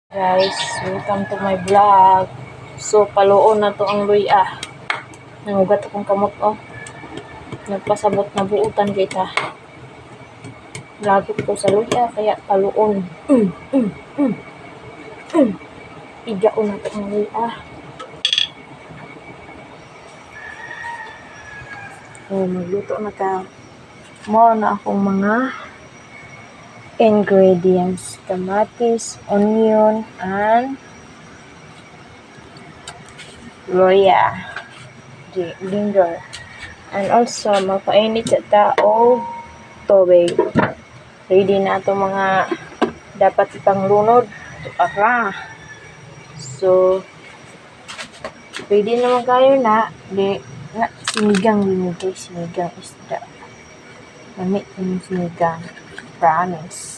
Guys, welcome to my vlog. So, paluon na to ang luya. Nangugat akong kamot, oh. Nagpasabot na buutan kita. Lagit ko sa luya, kaya paluon. Igaon na to ang luya. Oh, magluto na ka. Mo na akong mga ingredients: kamatis, onion, and luya, ginger, and also mapainit sa tao tubig. Ready na ito mga dapat ipang lunod para. So ready naman kayo na sinigang din, guys. Sinigang isda. Lamit yung sinigang, promise.